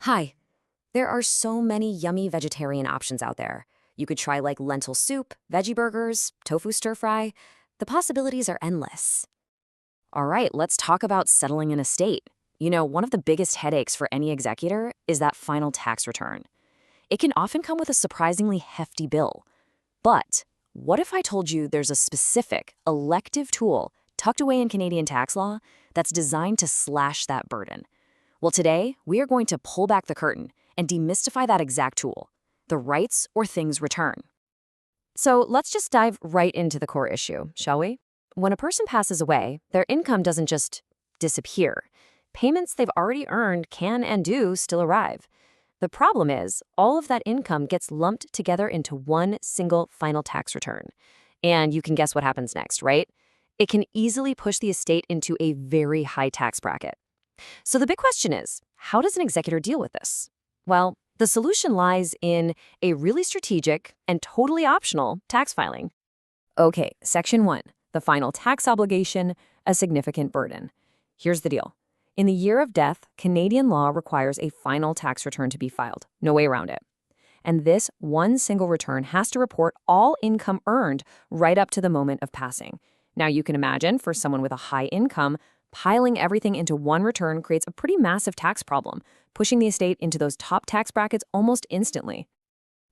Hi, there are so many yummy vegetarian options out there. You could try like lentil soup, veggie burgers, tofu stir fry. The possibilities are endless. All right, let's talk about settling an estate. One of the biggest headaches for any executor is that final tax return. It can often come with a surprisingly hefty bill. But what if I told you there's a specific, elective tool tucked away in Canadian tax law that's designed to slash that burden? Well, today, we are going to pull back the curtain and demystify that exact tool, the rights or things return. So let's just dive right into the core issue, shall we? When a person passes away, their income doesn't just disappear. Payments they've already earned can and do still arrive. The problem is, all of that income gets lumped together into one single final tax return. And you can guess what happens next, right? It can easily push the estate into a very high tax bracket. So the big question is, how does an executor deal with this? Well, the solution lies in a really strategic and totally optional tax filing. Okay, Section 1, the final tax obligation, a significant burden. Here's the deal. In the year of death, Canadian law requires a final tax return to be filed. No way around it. And this one single return has to report all income earned right up to the moment of passing. Now, you can imagine, for someone with a high income, piling everything into one return creates a pretty massive tax problem, pushing the estate into those top tax brackets almost instantly.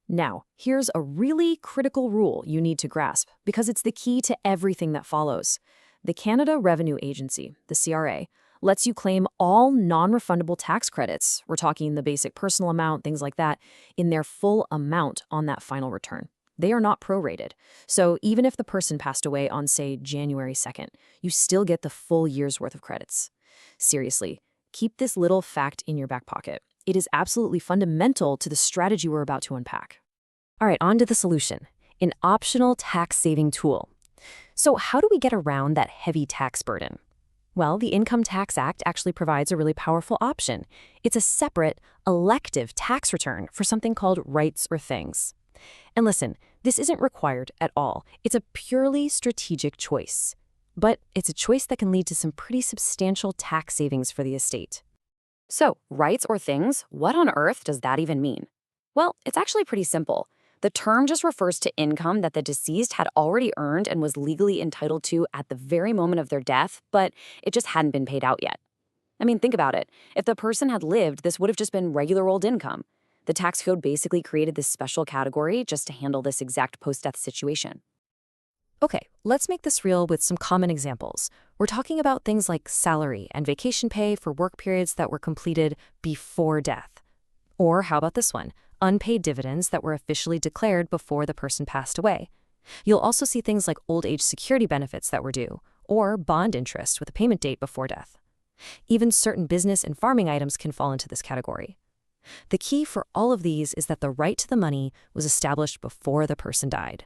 Now, here's a really critical rule you need to grasp, because it's the key to everything that follows. The Canada Revenue Agency, the CRA, lets you claim all non-refundable tax credits, we're talking the basic personal amount, things like that, in their full amount on that final return. They are not prorated. So even if the person passed away on, say, January 2nd, you still get the full year's worth of credits. Seriously, keep this little fact in your back pocket. It is absolutely fundamental to the strategy we're about to unpack. All right, on to the solution, an optional tax-saving tool. So how do we get around that heavy tax burden? Well, the Income Tax Act actually provides a really powerful option. It's a separate, elective tax return for something called rights or things. And listen, this isn't required at all. It's a purely strategic choice. But it's a choice that can lead to some pretty substantial tax savings for the estate. So, rights or things, what on earth does that even mean? Well, it's actually pretty simple. The term just refers to income that the deceased had already earned and was legally entitled to at the very moment of their death, but it just hadn't been paid out yet. I mean, think about it. If the person had lived, this would have just been regular old income. The tax code basically created this special category just to handle this exact post-death situation. Okay, let's make this real with some common examples. We're talking about things like salary and vacation pay for work periods that were completed before death. Or how about this one? Unpaid dividends that were officially declared before the person passed away. You'll also see things like old age security benefits that were due, or bond interest with a payment date before death. Even certain business and farming items can fall into this category. The key for all of these is that the right to the money was established before the person died.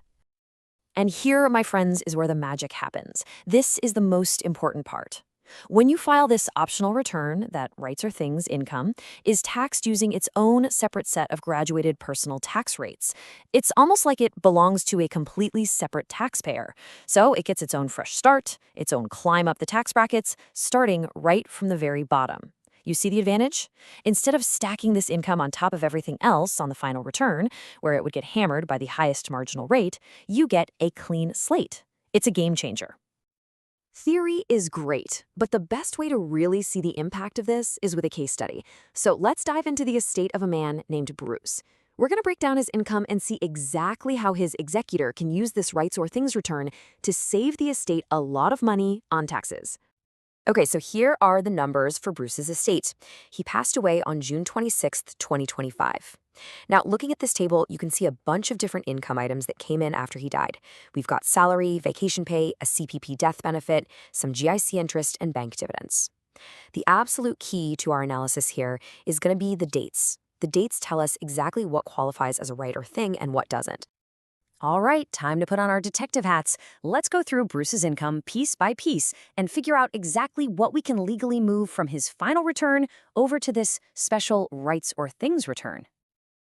And here, my friends, is where the magic happens. This is the most important part. When you file this optional return, that rights or things income is taxed using its own separate set of graduated personal tax rates. It's almost like it belongs to a completely separate taxpayer. So it gets its own fresh start, its own climb up the tax brackets, starting right from the very bottom. You see the advantage? Instead of stacking this income on top of everything else on the final return, where it would get hammered by the highest marginal rate, you get a clean slate. It's a game changer. Theory is great, but the best way to really see the impact of this is with a case study. So let's dive into the estate of a man named Bruce. We're going to break down his income and see exactly how his executor can use this rights or things return to save the estate a lot of money on taxes. Okay, so here are the numbers for Bruce's estate. He passed away on June 26th, 2025. Now, looking at this table, you can see a bunch of different income items that came in after he died. We've got salary, vacation pay, a CPP death benefit, some GIC interest, and bank dividends. The absolute key to our analysis here is going to be the dates. The dates tell us exactly what qualifies as a right or thing and what doesn't. All right, time to put on our detective hats. Let's go through Bruce's income piece by piece and figure out exactly what we can legally move from his final return over to this special rights or things return.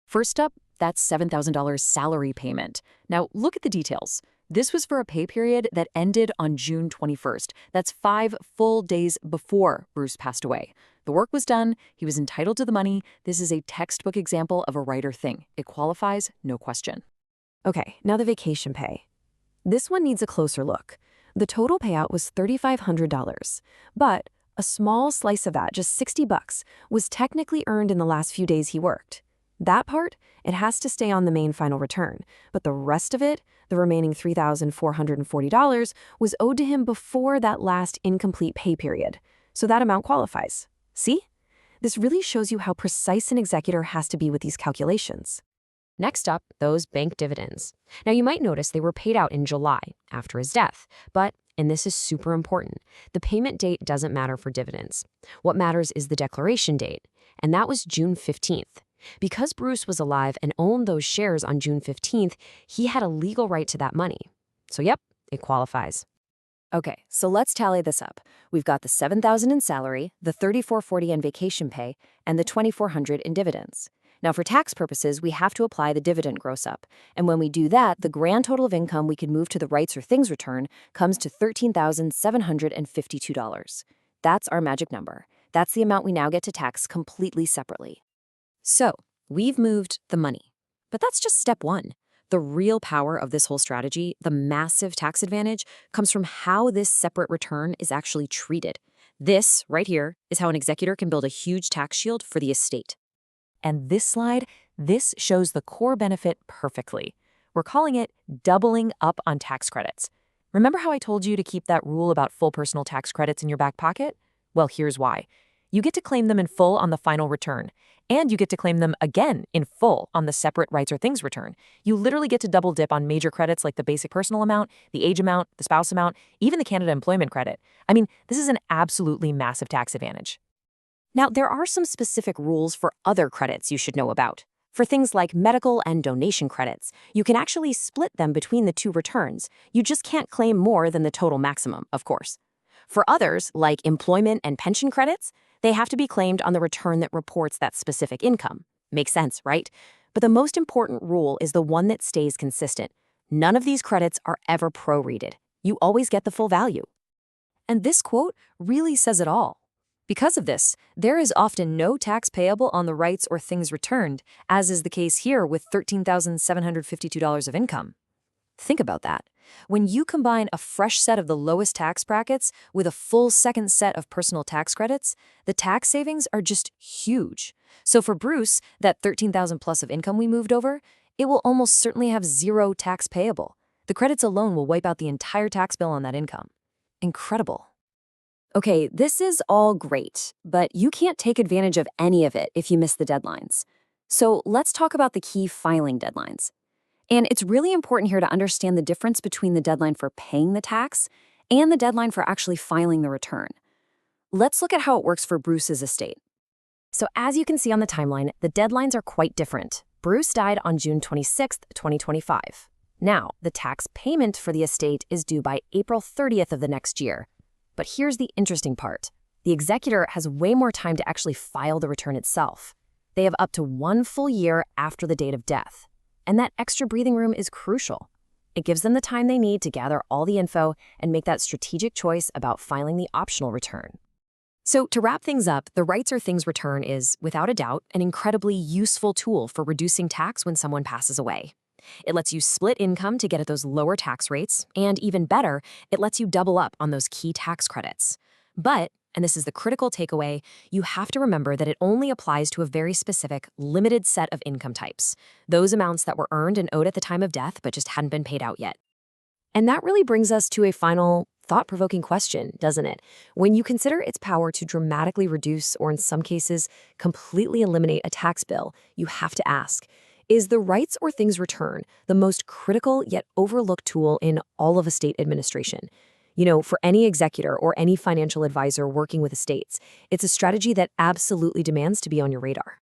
First up, that's $7,000 salary payment. Now, look at the details. This was for a pay period that ended on June 21st. That's 5 full days before Bruce passed away. The work was done. He was entitled to the money. This is a textbook example of a right or thing. It qualifies, no question. Okay, now the vacation pay. This one needs a closer look. The total payout was $3,500, but a small slice of that, just $60, was technically earned in the last few days he worked. That part, it has to stay on the main final return, but the rest of it, the remaining $3,440, was owed to him before that last incomplete pay period. So that amount qualifies. See? This really shows you how precise an executor has to be with these calculations. Next up, those bank dividends. Now, you might notice they were paid out in July, after his death, but, and this is super important, the payment date doesn't matter for dividends. What matters is the declaration date, and that was June 15th. Because Bruce was alive and owned those shares on June 15th, he had a legal right to that money. So yep, it qualifies. Okay, so let's tally this up. We've got the $7,000 in salary, the $3,440 in vacation pay, and the $2,400 in dividends. Now, for tax purposes, we have to apply the dividend gross up. And when we do that, the grand total of income we can move to the rights or things return comes to $13,752. That's our magic number. That's the amount we now get to tax completely separately. So, we've moved the money. But that's just step one. The real power of this whole strategy, the massive tax advantage, comes from how this separate return is actually treated. This, right here, is how an executor can build a huge tax shield for the estate. And this slide, this shows the core benefit perfectly. We're calling it doubling up on tax credits. Remember how I told you to keep that rule about full personal tax credits in your back pocket? Well, here's why. You get to claim them in full on the final return, and you get to claim them again in full on the separate rights or things return. You literally get to double dip on major credits like the basic personal amount, the age amount, the spouse amount, even the Canada employment credit. I mean, this is an absolutely massive tax advantage. Now, there are some specific rules for other credits you should know about. For things like medical and donation credits, you can actually split them between the two returns. You just can't claim more than the total maximum, of course. For others, like employment and pension credits, they have to be claimed on the return that reports that specific income. Makes sense, right? But the most important rule is the one that stays consistent. None of these credits are ever prorated. You always get the full value. And this quote really says it all. Because of this, there is often no tax payable on the rights or things returned, as is the case here with $13,752 of income. Think about that. When you combine a fresh set of the lowest tax brackets with a full second set of personal tax credits, the tax savings are just huge. So for Bruce, that $13,000 plus of income we moved over, it will almost certainly have zero tax payable. The credits alone will wipe out the entire tax bill on that income. Incredible. Okay, this is all great, but you can't take advantage of any of it if you miss the deadlines. So let's talk about the key filing deadlines. And it's really important here to understand the difference between the deadline for paying the tax and the deadline for actually filing the return. Let's look at how it works for Bruce's estate. So as you can see on the timeline, the deadlines are quite different. Bruce died on June 26, 2025. Now, the tax payment for the estate is due by April 30th of the next year. But here's the interesting part. The executor has way more time to actually file the return itself. They have up to 1 full year after the date of death. And that extra breathing room is crucial. It gives them the time they need to gather all the info and make that strategic choice about filing the optional return. So to wrap things up, the rights or things return is, without a doubt, an incredibly useful tool for reducing tax when someone passes away. It lets you split income to get at those lower tax rates, and even better, it lets you double up on those key tax credits. But, and this is the critical takeaway, you have to remember that it only applies to a very specific, limited set of income types, those amounts that were earned and owed at the time of death but just hadn't been paid out yet. And that really brings us to a final, thought-provoking question, doesn't it? When you consider its power to dramatically reduce, or in some cases, completely eliminate a tax bill, you have to ask, is the rights or things return the most critical yet overlooked tool in all of estate administration? You know, for any executor or any financial advisor working with estates, it's a strategy that absolutely demands to be on your radar.